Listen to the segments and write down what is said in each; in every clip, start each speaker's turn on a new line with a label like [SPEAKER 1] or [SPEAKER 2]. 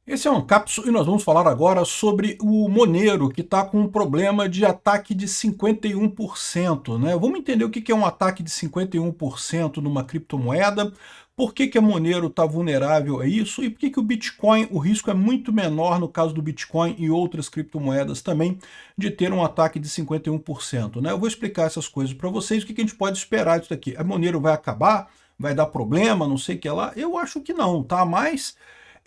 [SPEAKER 1] Esse é um Cápsula e nós vamos falar agora sobre o Monero, que está com um problema de ataque de 51%, né? Vamos entender o que é um ataque de 51% numa criptomoeda, por que a Monero está vulnerável a isso e por que o Bitcoin, o risco é muito menor no caso do Bitcoin e outras criptomoedas também, de ter um ataque de 51%, né? Eu vou explicar essas coisas para vocês, o que a gente pode esperar disso aqui. A Monero vai acabar? Vai dar problema? Não sei o que lá? Eu acho que não, tá? Mas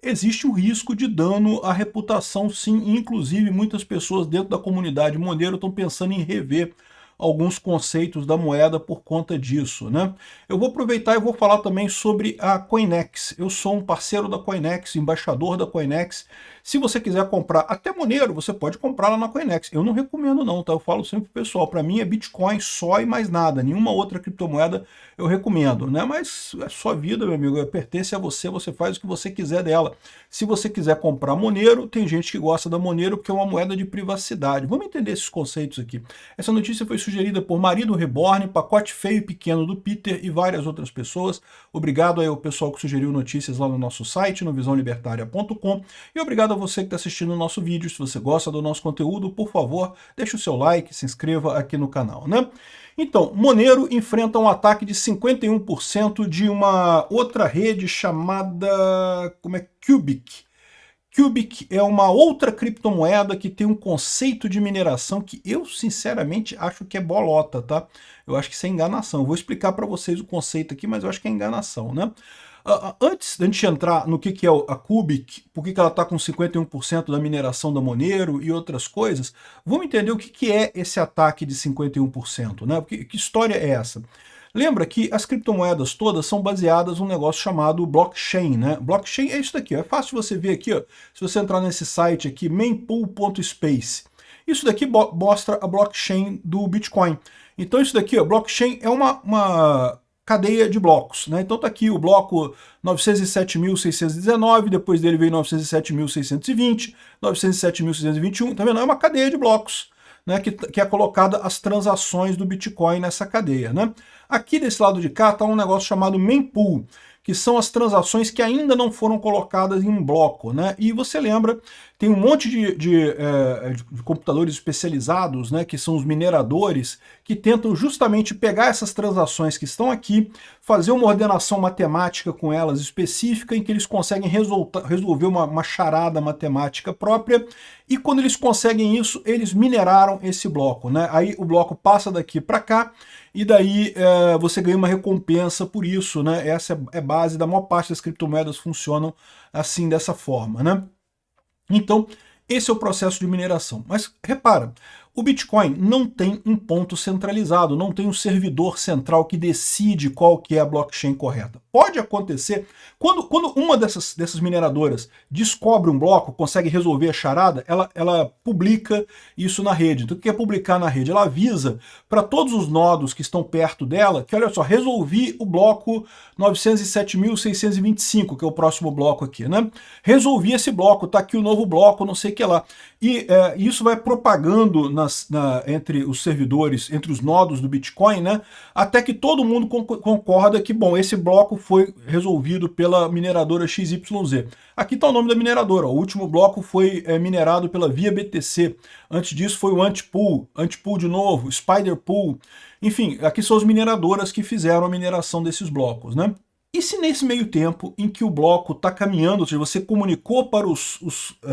[SPEAKER 1] existe o risco de dano à reputação, sim. Inclusive, muitas pessoas dentro da comunidade Monero estão pensando em rever alguns conceitos da moeda por conta disso, né? Eu vou aproveitar e vou falar também sobre a Coinex. Eu sou um parceiro da Coinex, embaixador da Coinex. Se você quiser comprar até Monero, você pode comprar lá na Coinex. Eu não recomendo não, tá? Eu falo sempre pro pessoal, para mim é Bitcoin só e mais nada, nenhuma outra criptomoeda eu recomendo, né? Mas é sua vida, meu amigo, pertence a você, você faz o que você quiser dela. Se você quiser comprar Monero, tem gente que gosta da Monero porque é uma moeda de privacidade. Vamos entender esses conceitos aqui. Essa notícia foi sugerida por Marido Reborn, Pacote Feio e Pequeno do Peter e várias outras pessoas. Obrigado aí ao pessoal que sugeriu notícias lá no nosso site, no visãolibertaria.com, e obrigado a você que está assistindo o nosso vídeo. Se você gosta do nosso conteúdo, por favor, deixe o seu like, se inscreva aqui no canal, né? Então, Monero enfrenta um ataque de 51% de uma outra rede chamada Cubic. Cubic é uma outra criptomoeda que tem um conceito de mineração que eu, sinceramente, acho que é bolota, tá? Eu acho que isso é enganação. Eu vou explicar para vocês o conceito aqui, mas eu acho que é enganação, né? Antes da gente entrar no que é a Cubic, por que ela está com 51% da mineração da Monero e outras coisas, vamos entender o que é esse ataque de 51%, né? Que história é essa? Lembra que as criptomoedas todas são baseadas num negócio chamado blockchain, né? Blockchain é isso daqui, ó. É fácil você ver aqui, ó, se você entrar nesse site aqui, mempool.space. Isso daqui mostra a blockchain do Bitcoin. Então isso daqui, ó, blockchain é uma cadeia de blocos, né? Então tá aqui o bloco 907.619, depois dele veio 907.620, 907.621, tá vendo? É uma cadeia de blocos, né, que é colocada as transações do Bitcoin nessa cadeia, né? Aqui desse lado de cá está um negócio chamado mempool, que são as transações que ainda não foram colocadas em um bloco, né? E você lembra, tem um monte de computadores especializados, né, que são os mineradores, que tentam justamente pegar essas transações que estão aqui, fazer uma ordenação matemática com elas específica, em que eles conseguem resolver uma charada matemática própria, e quando eles conseguem isso, eles mineraram esse bloco, né? Aí o bloco passa daqui para cá, e daí você ganha uma recompensa por isso, né? Essa é a base da maior parte das criptomoedas, funcionam assim, dessa forma, né? Então, esse é o processo de mineração. Mas repara, o Bitcoin não tem um ponto centralizado, não tem um servidor central que decide qual que é a blockchain correta. Pode acontecer, quando uma dessas mineradoras descobre um bloco, consegue resolver a charada, ela publica isso na rede. Então o que é publicar na rede? Ela avisa para todos os nodos que estão perto dela que, olha só, resolvi o bloco 907.625, que é o próximo bloco aqui, né? Resolvi esse bloco, tá aqui o novo bloco, não sei o que lá. E isso vai propagando entre os servidores, entre os nodos do Bitcoin, né? Até que todo mundo concorda que, bom, esse bloco foi resolvido pela mineradora XYZ. Aqui está o nome da mineradora. O último bloco foi minerado pela Via BTC. Antes disso foi o Antpool de novo, Spiderpool. Enfim, aqui são as mineradoras que fizeram a mineração desses blocos, né? E se nesse meio tempo em que o bloco está caminhando, ou seja, você comunicou para os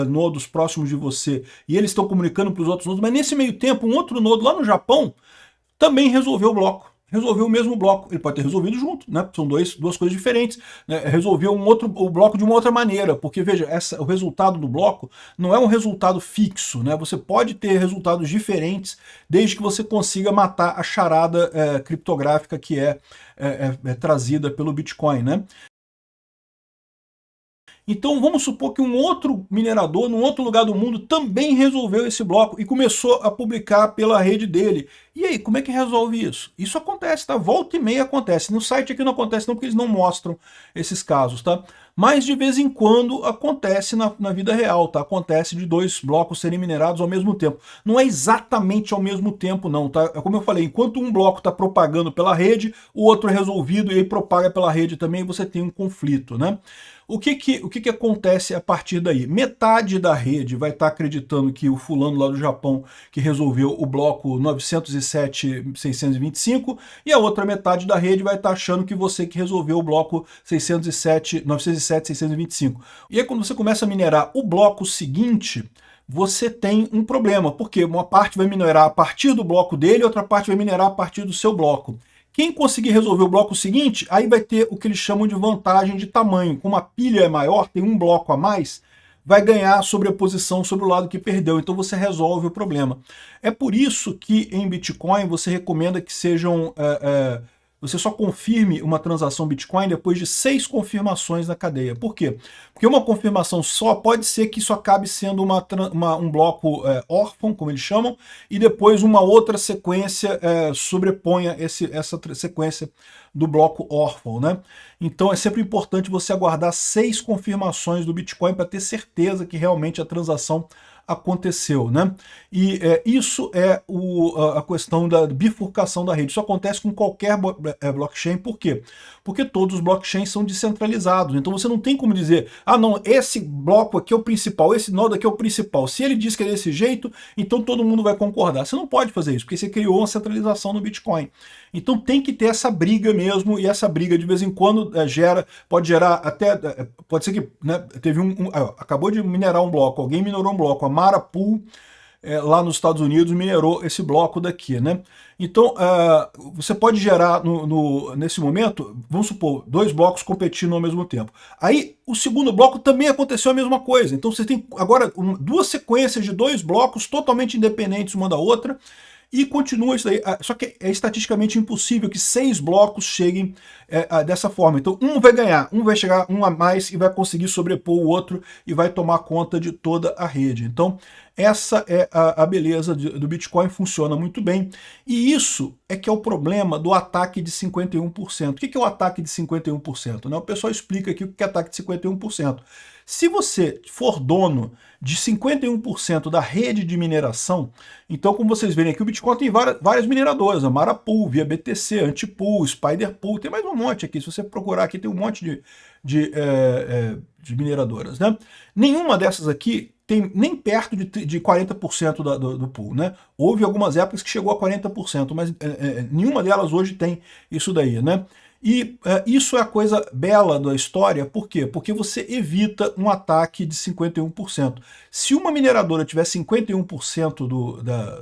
[SPEAKER 1] nodos próximos de você e eles estão comunicando para os outros nodos, mas nesse meio tempo um outro nodo lá no Japão também resolveu o bloco. Resolveu o mesmo bloco. Ele pode ter resolvido junto, né? São duas coisas diferentes. Né? Resolveu o bloco de uma outra maneira, porque veja, o resultado do bloco não é um resultado fixo, né? Você pode ter resultados diferentes desde que você consiga matar a charada criptográfica que é trazida pelo Bitcoin, né? Então vamos supor que um outro minerador, num outro lugar do mundo, também resolveu esse bloco e começou a publicar pela rede dele. E aí, como é que resolve isso? Isso acontece, tá? Volta e meia acontece. No site aqui não acontece não, porque eles não mostram esses casos, tá? Mas de vez em quando acontece na vida real, tá? Acontece de dois blocos serem minerados ao mesmo tempo. Não é exatamente ao mesmo tempo não, tá? É como eu falei, enquanto um bloco está propagando pela rede, o outro é resolvido e aí propaga pela rede também e você tem um conflito, né? O que que acontece a partir daí? Metade da rede vai estar acreditando que o fulano lá do Japão que resolveu o bloco 907.625 e a outra metade da rede vai estar achando que você que resolveu o bloco 907.625. E aí quando você começa a minerar o bloco seguinte, você tem um problema, porque uma parte vai minerar a partir do bloco dele, outra parte vai minerar a partir do seu bloco. Quem conseguir resolver o bloco seguinte, aí vai ter o que eles chamam de vantagem de tamanho. Como a pilha é maior, tem um bloco a mais, vai ganhar sobreposição sobre o lado que perdeu. Então você resolve o problema. É por isso que em Bitcoin você recomenda que sejam... você só confirme uma transação Bitcoin depois de 6 confirmações na cadeia. Por quê? Porque uma confirmação só pode ser que isso acabe sendo um bloco órfão, como eles chamam, e depois uma outra sequência sobreponha essa sequência do bloco órfão, né? Então é sempre importante você aguardar 6 confirmações do Bitcoin para ter certeza que realmente a transação aconteceu, né? E isso é a questão da bifurcação da rede. Isso acontece com qualquer blockchain. Por quê? Porque todos os blockchains são descentralizados. Então você não tem como dizer, ah não, esse bloco aqui é o principal, esse nó aqui é o principal. Se ele diz que é desse jeito, então todo mundo vai concordar. Você não pode fazer isso, porque você criou uma centralização no Bitcoin. Então tem que ter essa briga mesmo, e essa briga de vez em quando pode gerar até, pode ser que, né, teve acabou de minerar um bloco, alguém minerou um bloco, a Mara Pool, lá nos Estados Unidos, minerou esse bloco daqui, né? Então, você pode gerar, nesse momento, vamos supor, 2 blocos competindo ao mesmo tempo. Aí, o segundo bloco também aconteceu a mesma coisa. Então, você tem agora 2 sequências de 2 blocos totalmente independentes uma da outra, e continua isso daí. Só que é estatisticamente impossível que 6 blocos cheguem dessa forma. Então um vai ganhar, um vai chegar um a mais e vai conseguir sobrepor o outro e vai tomar conta de toda a rede. Então essa é a beleza do Bitcoin, funciona muito bem. E isso é que é o problema do ataque de 51%. O que é o ataque de 51%? Né? O pessoal explica aqui o que é ataque de 51%. Se você for dono de 51% da rede de mineração, então como vocês verem aqui, o Bitcoin tem várias mineradoras, a Mara Pool, Via BTC, Antipool, Spider Pool, tem mais um monte aqui, se você procurar aqui tem um monte de mineradoras, né? Nenhuma dessas aqui tem nem perto de 40% do pool, né? Houve algumas épocas que chegou a 40%, mas nenhuma delas hoje tem isso daí, né? E isso é a coisa bela da história, por quê? Porque você evita um ataque de 51%. Se uma mineradora tiver 51%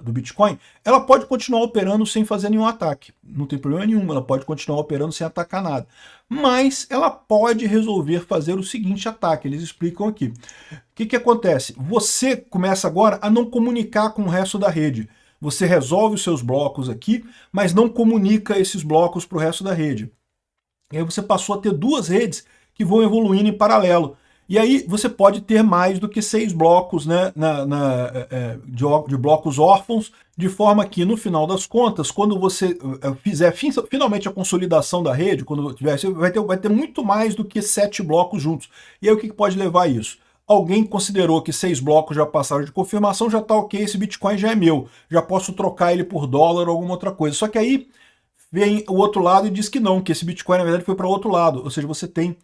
[SPEAKER 1] do Bitcoin, ela pode continuar operando sem fazer nenhum ataque. Não tem problema nenhum, ela pode continuar operando sem atacar nada. Mas ela pode resolver fazer o seguinte ataque, eles explicam aqui. O que acontece? Você começa agora a não comunicar com o resto da rede. Você resolve os seus blocos aqui, mas não comunica esses blocos para o resto da rede. E aí você passou a ter 2 redes que vão evoluindo em paralelo. E aí você pode ter mais do que 6 blocos, né, de blocos órfãos, de forma que, no final das contas, quando você fizer finalmente a consolidação da rede, quando tiver, vai ter muito mais do que 7 blocos juntos. E aí o que pode levar a isso? Alguém considerou que 6 blocos já passaram de confirmação, já está ok, esse Bitcoin já é meu, já posso trocar ele por dólar ou alguma outra coisa. Só que aí vem o outro lado e diz que não, que esse Bitcoin na verdade foi para o outro lado, ou seja, você tem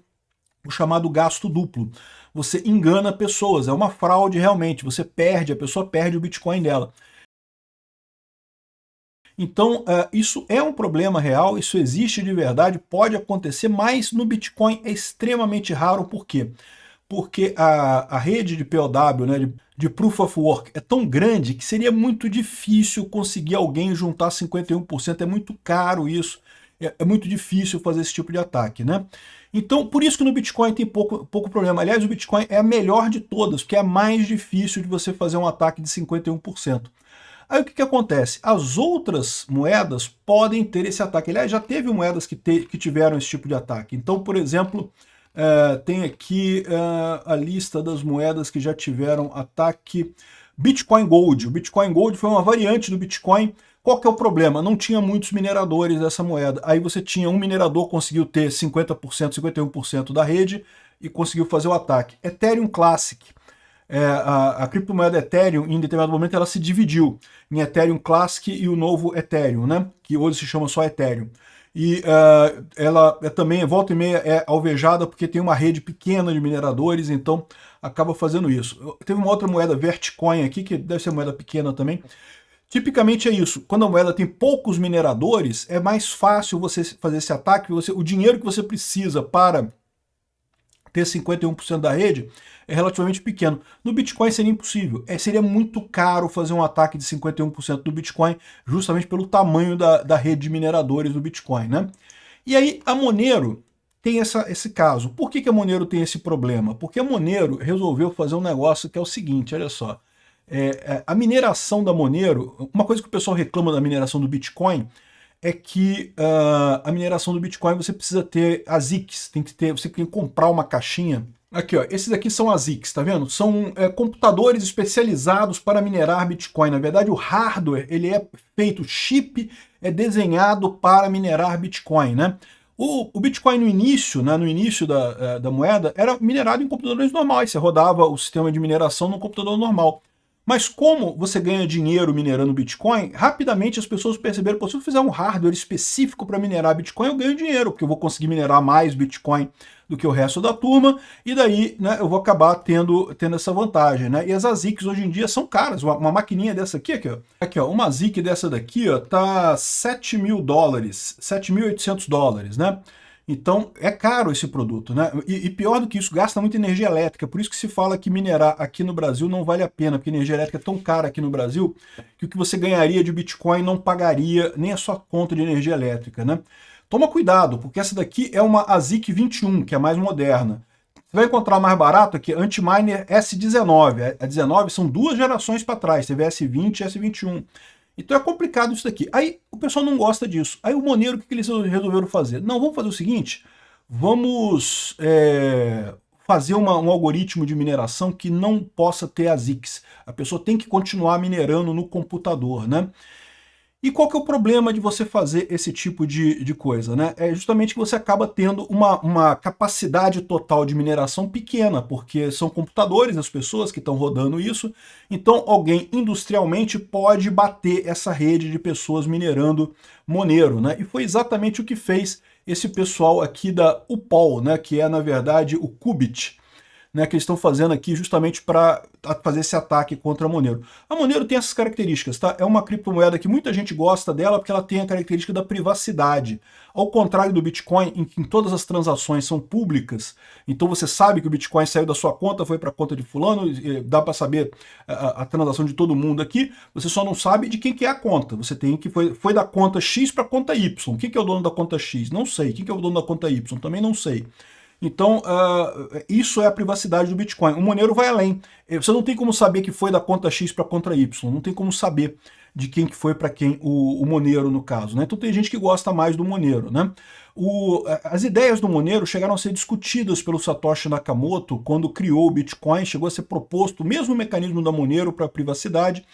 [SPEAKER 1] o chamado gasto duplo. Você engana pessoas, é uma fraude realmente, você perde, a pessoa perde o Bitcoin dela. Então isso é um problema real, isso existe de verdade, pode acontecer, mas no Bitcoin é extremamente raro, por quê? Porque a rede de POW, né, de Proof of Work, é tão grande que seria muito difícil conseguir alguém juntar 51%, é muito caro isso, é muito difícil fazer esse tipo de ataque, né? Então, por isso que no Bitcoin tem pouco problema. Aliás, o Bitcoin é a melhor de todas, porque é a mais difícil de você fazer um ataque de 51%. Aí o que acontece? As outras moedas podem ter esse ataque. Aliás, já teve moedas que tiveram esse tipo de ataque. Então, por exemplo, tem aqui a lista das moedas que já tiveram ataque. Bitcoin Gold. O Bitcoin Gold foi uma variante do Bitcoin. Qual que é o problema? Não tinha muitos mineradores dessa moeda. Aí você tinha um minerador que conseguiu ter 50%, 51% da rede e conseguiu fazer o ataque. Ethereum Classic. A criptomoeda Ethereum, em determinado momento, ela se dividiu em Ethereum Classic e o novo Ethereum, né? Que hoje se chama só Ethereum. e ela também, volta e meia, é alvejada porque tem uma rede pequena de mineradores, então acaba fazendo isso. Teve uma outra moeda, Vertcoin aqui, que deve ser moeda pequena também. Tipicamente é isso, quando a moeda tem poucos mineradores, é mais fácil você fazer esse ataque, o dinheiro que você precisa para ter 51% da rede é relativamente pequeno. No Bitcoin seria impossível. Seria muito caro fazer um ataque de 51% do Bitcoin, justamente pelo tamanho da rede de mineradores do Bitcoin, né? E aí a Monero tem esse caso. Por que a Monero tem esse problema? Porque a Monero resolveu fazer um negócio que é o seguinte, olha só. A mineração da Monero, uma coisa que o pessoal reclama da mineração do Bitcoin é que a mineração do Bitcoin você precisa ter ASICs, você tem que comprar uma caixinha. Aqui, ó, esses aqui são ASICs, tá vendo? São computadores especializados para minerar Bitcoin. Na verdade, o hardware, ele é feito, o chip é desenhado para minerar Bitcoin, né? O Bitcoin no início, né, da moeda, era minerado em computadores normais. Você rodava o sistema de mineração num computador normal. Mas como você ganha dinheiro minerando Bitcoin, rapidamente as pessoas perceberam que se eu fizer um hardware específico para minerar Bitcoin, eu ganho dinheiro, porque eu vou conseguir minerar mais Bitcoin do que o resto da turma, e daí, né, eu vou acabar tendo essa vantagem, né? E as ASICs hoje em dia são caras. Uma maquininha dessa aqui, ó, uma ASIC dessa daqui, ó, tá $7.000, $7.800, né? Então é caro esse produto, né? E pior do que isso, gasta muita energia elétrica. Por isso que se fala que minerar aqui no Brasil não vale a pena, porque a energia elétrica é tão cara aqui no Brasil que o que você ganharia de Bitcoin não pagaria nem a sua conta de energia elétrica, né? Toma cuidado, porque essa daqui é uma ASIC 21, que é mais moderna. Você vai encontrar mais barato aqui, Antminer S19. A 19 são duas gerações para trás, teve S20 e S21. Então é complicado isso daqui. Aí o pessoal não gosta disso. Aí o Monero, o que eles resolveram fazer? Não, vamos fazer o seguinte, vamos fazer um algoritmo de mineração que não possa ter ASICs. A pessoa tem que continuar minerando no computador, né? E qual que é o problema de você fazer esse tipo de coisa, né? É justamente que você acaba tendo uma capacidade total de mineração pequena, porque são computadores, as pessoas que estão rodando isso, então alguém industrialmente pode bater essa rede de pessoas minerando Monero, né? E foi exatamente o que fez esse pessoal aqui da UPOL, né? Que é, na verdade, o Qubit, né, que eles estão fazendo aqui justamente para fazer esse ataque contra a Monero. A Monero tem essas características, tá? É uma criptomoeda que muita gente gosta dela porque ela tem a característica da privacidade. Ao contrário do Bitcoin, em que todas as transações são públicas, então você sabe que o Bitcoin saiu da sua conta, foi para a conta de fulano, dá para saber a transação de todo mundo aqui, você só não sabe de quem que é a conta. Você tem que foi da conta X para a conta Y. Quem que é o dono da conta X? Não sei. Quem que é o dono da conta Y? Também não sei. Então, isso é a privacidade do Bitcoin. O Monero vai além. Você não tem como saber que foi da conta X para a conta Y. Não tem como saber de quem que foi para quem o Monero, no caso, né? Então tem gente que gosta mais do Monero, né? As ideias do Monero chegaram a ser discutidas pelo Satoshi Nakamoto quando criou o Bitcoin. Chegou a ser proposto o mesmo mecanismo da Monero para a privacidade.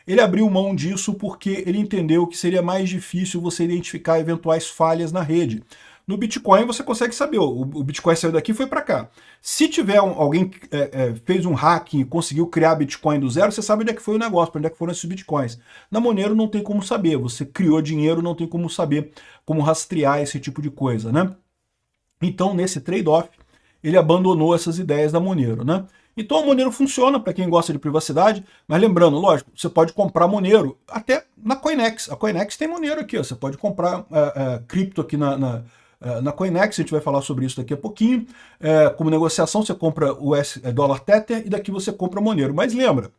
[SPEAKER 1] Ele abriu mão disso porque ele entendeu que seria mais difícil você identificar eventuais falhas na rede. No Bitcoin você consegue saber, o Bitcoin saiu daqui e foi para cá. Se tiver alguém que fez um hacking e conseguiu criar Bitcoin do zero, você sabe onde é que foi o negócio, para onde é que foram esses Bitcoins. Na Monero não tem como saber, você criou dinheiro, não tem como saber, como rastrear esse tipo de coisa, né? Então, nesse trade-off, ele abandonou essas ideias da Monero, né? Então a Monero funciona para quem gosta de privacidade, mas lembrando, lógico, você pode comprar Monero até na Coinex. A Coinex tem Monero aqui, ó, você pode comprar cripto aqui na Coinex, a gente vai falar sobre isso daqui a pouquinho. Como negociação, você compra o dólar Tether e daqui você compra Monero. Mas lembra,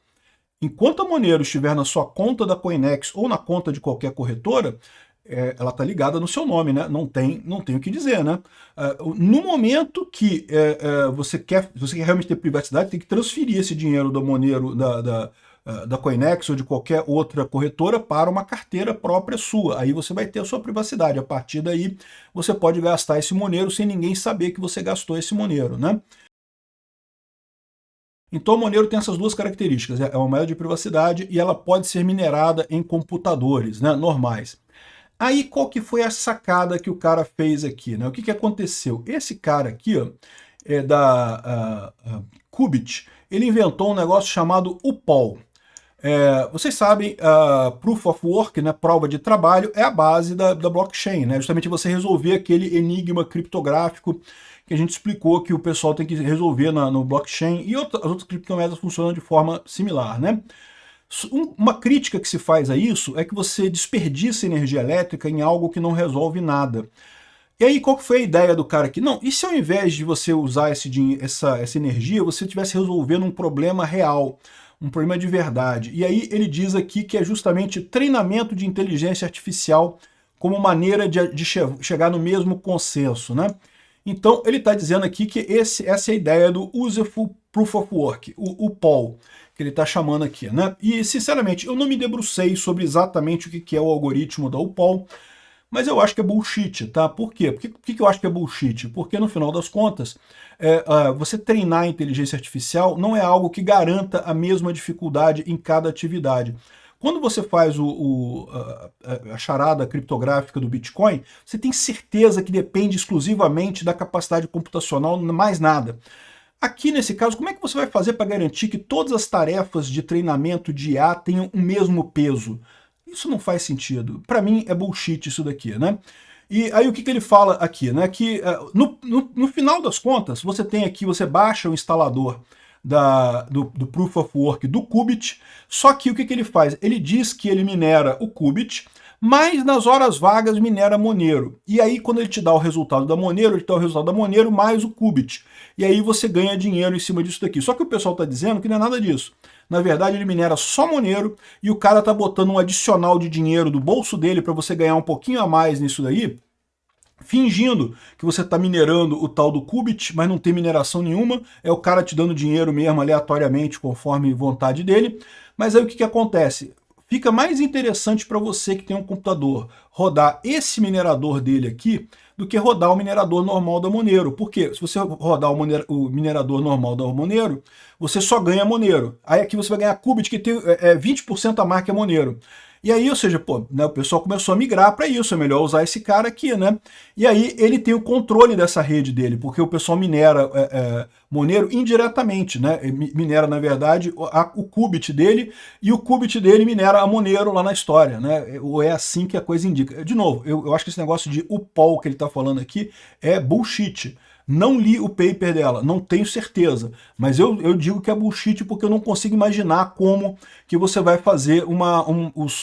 [SPEAKER 1] enquanto a Monero estiver na sua conta da Coinex ou na conta de qualquer corretora, ela está ligada no seu nome, né? Não tem o que dizer, né? No momento que você quer realmente ter privacidade, tem que transferir esse dinheiro da Monero, da Coinex ou de qualquer outra corretora para uma carteira própria sua. Aí você vai ter a sua privacidade. A partir daí, você pode gastar esse Monero sem ninguém saber que você gastou esse Monero, né? Então a Monero tem essas duas características. É uma moeda de privacidade e ela pode ser minerada em computadores, né, normais. Aí qual que foi a sacada que o cara fez aqui, né? O que aconteceu? Esse cara aqui, ó, da Qubit, ele inventou um negócio chamado UPOL. Vocês sabem, Proof of Work, né, prova de trabalho, é a base da blockchain, né? Justamente você resolver aquele enigma criptográfico que a gente explicou que o pessoal tem que resolver no blockchain, e as outras criptomoedas funcionam de forma similar, né? Uma crítica que se faz a isso é que você desperdiça energia elétrica em algo que não resolve nada. E aí, qual que foi a ideia do cara aqui? Não, e se ao invés de você usar essa energia, você estivesse resolvendo um problema real, um problema de verdade? E aí ele diz aqui que é justamente treinamento de inteligência artificial como maneira de chegar no mesmo consenso, né? Então, ele está dizendo aqui que essa é a ideia do Useful Proof of Work, o POW, que ele está chamando aqui, né? E, sinceramente, eu não me debrucei sobre exatamente o que é o algoritmo da UPOL, mas eu acho que é bullshit, tá? Por quê? Por que eu acho que é bullshit? Porque, no final das contas, você treinar a inteligência artificial não é algo que garanta a mesma dificuldade em cada atividade. Quando você faz a charada criptográfica do Bitcoin, você tem certeza que depende exclusivamente da capacidade computacional, mais nada. Aqui, nesse caso, como é que você vai fazer para garantir que todas as tarefas de treinamento de IA tenham o mesmo peso? Isso não faz sentido. Para mim é bullshit isso daqui, né? E aí o que ele fala aqui, né? Que no final das contas, você tem aqui, você baixa o instalador do Proof of Work do Qubit, só que o que ele faz? Ele diz que ele minera o Qubit, mas nas horas vagas minera Monero. E aí quando ele te dá o resultado da Monero, ele te dá o resultado da Monero mais o Qubit. E aí você ganha dinheiro em cima disso daqui. Só que o pessoal está dizendo que não é nada disso. Na verdade, ele minera só Monero e o cara tá botando um adicional de dinheiro do bolso dele para você ganhar um pouquinho a mais nisso daí, fingindo que você está minerando o tal do Qubit, mas não tem mineração nenhuma, é o cara te dando dinheiro mesmo aleatoriamente, conforme vontade dele. Mas aí o que acontece? Fica mais interessante para você que tem um computador rodar esse minerador dele aqui do que rodar o minerador normal da Monero. Por quê? Se você rodar o minerador normal da Monero, você só ganha Monero. Aí aqui você vai ganhar Qubit, que tem 20% a mais que a Monero. E aí, ou seja, pô, né, o pessoal começou a migrar para isso, é melhor usar esse cara aqui, né? E aí ele tem o controle dessa rede dele, porque o pessoal minera Monero indiretamente, né? Minera, na verdade, o Qubit dele, e o Qubit dele minera a Monero lá na história, né? Ou é assim que a coisa indica. De novo, eu acho que esse negócio de UPOL que ele está falando aqui é bullshit. Não li o paper dela, não tenho certeza, mas eu digo que é bullshit porque eu não consigo imaginar como que você vai fazer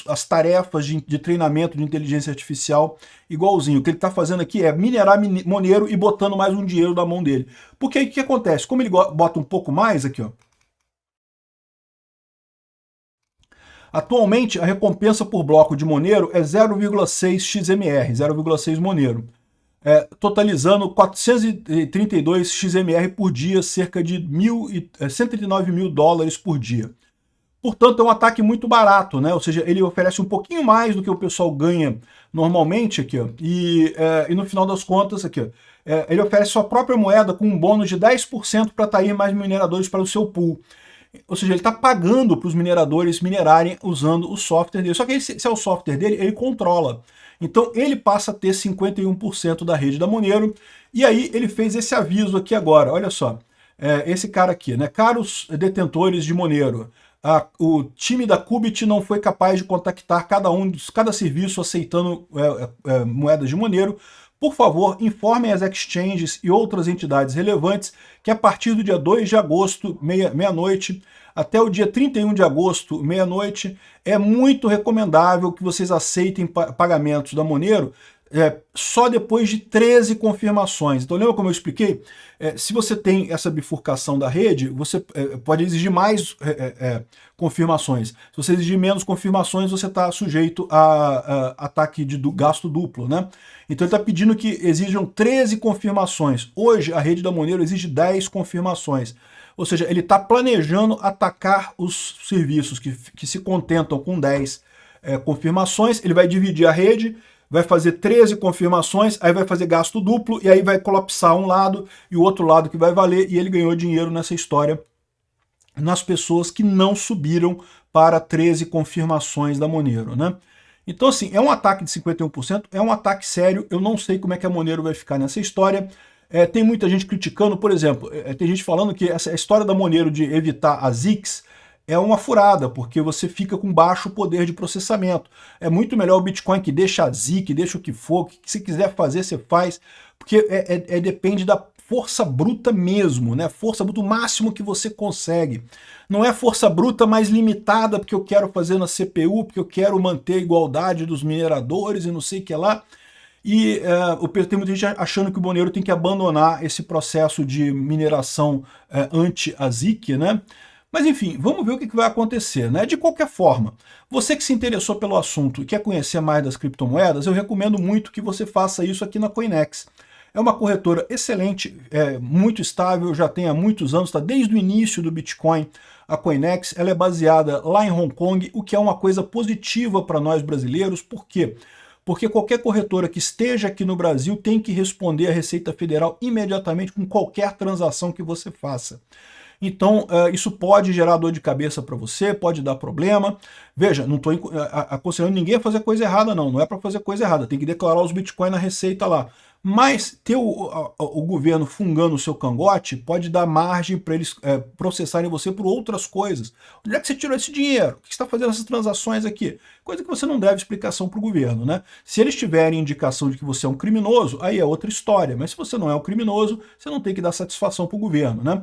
[SPEAKER 1] as tarefas de treinamento de inteligência artificial igualzinho. O que ele está fazendo aqui é minerar Monero e botando mais um dinheiro na mão dele. Porque aí o que acontece? Como ele bota um pouco mais aqui, ó, atualmente a recompensa por bloco de Monero é 0,6 XMR, 0,6 Monero. Totalizando 432 XMR por dia, cerca de 139 mil dólares por dia. Portanto, é um ataque muito barato, né? Ou seja, ele oferece um pouquinho mais do que o pessoal ganha normalmente aqui, ó, e no final das contas, aqui, ó, ele oferece sua própria moeda com um bônus de 10% para atrair mais mineradores para o seu pool. Ou seja, ele está pagando para os mineradores minerarem usando o software dele. Só que se é o software dele, ele controla. Então ele passa a ter 51% da rede da Monero, e aí ele fez esse aviso aqui agora, olha só, esse cara aqui, né? Caros detentores de Monero, o time da Qubit não foi capaz de contactar cada serviço aceitando moedas de Monero. Por favor, informem as exchanges e outras entidades relevantes que a partir do dia 2 de agosto, meia-noite, até o dia 31 de agosto, meia-noite, é muito recomendável que vocês aceitem pagamentos da Monero só depois de 13 confirmações. Então lembra como eu expliquei? Se você tem essa bifurcação da rede, você pode exigir mais confirmações. Se você exigir menos confirmações, você está sujeito a ataque de gasto duplo, né? Então ele está pedindo que exijam 13 confirmações. Hoje a rede da Monero exige 10 confirmações. Ou seja, ele está planejando atacar os serviços que se contentam com 10 confirmações, ele vai dividir a rede, vai fazer 13 confirmações, aí vai fazer gasto duplo, e aí vai colapsar um lado e o outro lado que vai valer, e ele ganhou dinheiro nessa história nas pessoas que não subiram para 13 confirmações da Monero, né? Então, assim, é um ataque de 51%, é um ataque sério, eu não sei como é que a Monero vai ficar nessa história. Tem muita gente criticando, por exemplo, tem gente falando que essa história da Monero de evitar a ZIX é uma furada, porque você fica com baixo poder de processamento. É muito melhor o Bitcoin que deixa a ZIC, que deixa o que for, o que você quiser fazer, você faz, porque depende da força bruta mesmo, né? Força bruta, o máximo que você consegue. Não é força bruta mais limitada porque eu quero fazer na CPU, porque eu quero manter a igualdade dos mineradores e não sei o que lá. E tem muita gente achando que o Monero tem que abandonar esse processo de mineração anti-ASIC, né? Mas enfim, vamos ver o que vai acontecer, né? De qualquer forma, você que se interessou pelo assunto e quer conhecer mais das criptomoedas, eu recomendo muito que você faça isso aqui na Coinex. É uma corretora excelente, muito estável, já tem há muitos anos, está desde o início do Bitcoin. A Coinex, ela é baseada lá em Hong Kong, o que é uma coisa positiva para nós brasileiros. Por quê? Porque qualquer corretora que esteja aqui no Brasil tem que responder à Receita Federal imediatamente com qualquer transação que você faça. Então, isso pode gerar dor de cabeça para você, pode dar problema. Veja, não estou aconselhando ninguém a fazer coisa errada, não é para fazer coisa errada, tem que declarar os Bitcoin na Receita lá. Mas ter o governo fungando o seu cangote pode dar margem para eles processarem você por outras coisas. Onde é que você tirou esse dinheiro? O que você está fazendo essas transações aqui? Coisa que você não deve explicação para o governo, né? Se eles tiverem indicação de que você é um criminoso, aí é outra história. Mas se você não é um criminoso, você não tem que dar satisfação para o governo, né?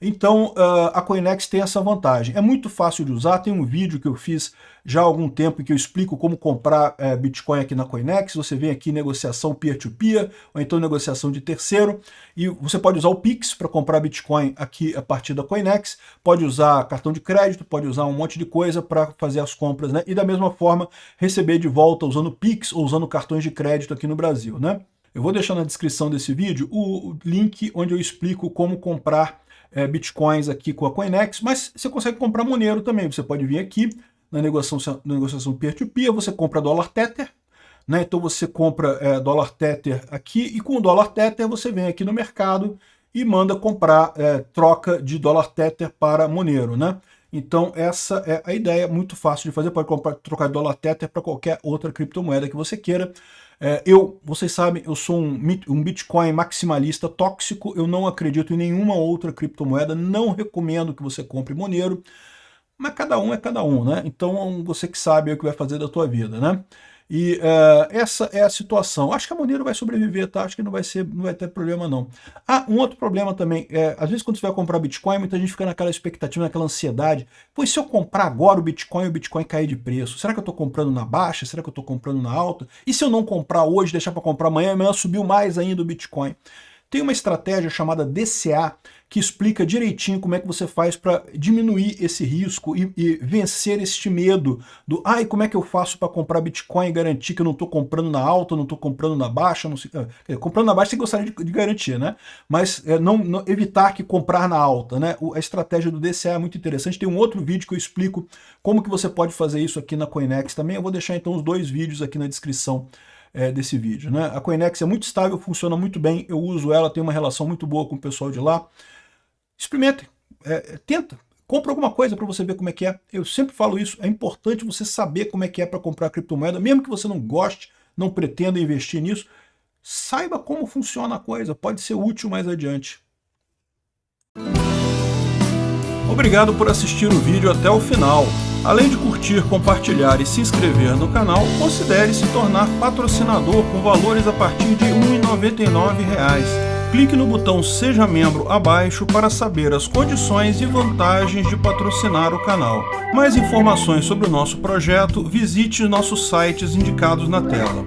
[SPEAKER 1] Então, a Coinex tem essa vantagem. É muito fácil de usar, tem um vídeo que eu fiz já há algum tempo em que eu explico como comprar Bitcoin aqui na Coinex. Você vem aqui em negociação peer-to-peer, ou então negociação de terceiro, e você pode usar o Pix para comprar Bitcoin aqui a partir da Coinex, pode usar cartão de crédito, pode usar um monte de coisa para fazer as compras, né? E da mesma forma, receber de volta usando Pix ou usando cartões de crédito aqui no Brasil, né? Eu vou deixar na descrição desse vídeo o link onde eu explico como comprar Bitcoins aqui com a Coinex, mas você consegue comprar Monero também. Você pode vir aqui na negociação peer-to-peer, você compra dólar Tether, né? Então você compra dólar Tether aqui e com o dólar Tether você vem aqui no mercado e manda comprar troca de dólar Tether para Monero, né? Então essa é a ideia, muito fácil de fazer, pode trocar dólar Tether para qualquer outra criptomoeda que você queira. Vocês sabem, eu sou um Bitcoin maximalista tóxico, eu não acredito em nenhuma outra criptomoeda, não recomendo que você compre Monero, mas cada um é cada um, né? Então você que sabe o que vai fazer da tua vida, né? E essa é a situação. Acho que a Monero vai sobreviver, tá? Acho que não vai ter problema, não. Um outro problema também, às vezes quando você vai comprar Bitcoin, muita gente fica naquela expectativa, naquela ansiedade. Pois se eu comprar agora o Bitcoin cair de preço, será que eu estou comprando na baixa? Será que eu estou comprando na alta? E se eu não comprar hoje, deixar para comprar amanhã subiu mais ainda o Bitcoin? Tem uma estratégia chamada DCA que explica direitinho como é que você faz para diminuir esse risco e vencer este medo do como é que eu faço para comprar Bitcoin e garantir que eu não estou comprando na alta, não estou comprando na baixa, não sei, comprando na baixa você gostaria de garantir, né? Mas não evitar que comprar na alta, né? A estratégia do DCA é muito interessante. Tem um outro vídeo que eu explico como que você pode fazer isso aqui na Coinex também. Eu vou deixar então os dois vídeos aqui na descrição desse vídeo, né? A Coinex é muito estável, funciona muito bem, eu uso ela, tenho uma relação muito boa com o pessoal de lá. Experimentem, tenta, compra alguma coisa para você ver como é que é. Eu sempre falo isso, é importante você saber como é que é para comprar criptomoeda, mesmo que você não goste, não pretenda investir nisso, saiba como funciona a coisa, pode ser útil mais adiante. Obrigado por assistir o vídeo até o final. Além de curtir, compartilhar e se inscrever no canal, considere se tornar patrocinador com valores a partir de R$ 1,99. Clique no botão Seja Membro abaixo para saber as condições e vantagens de patrocinar o canal. Mais informações sobre o nosso projeto, visite nossos sites indicados na tela.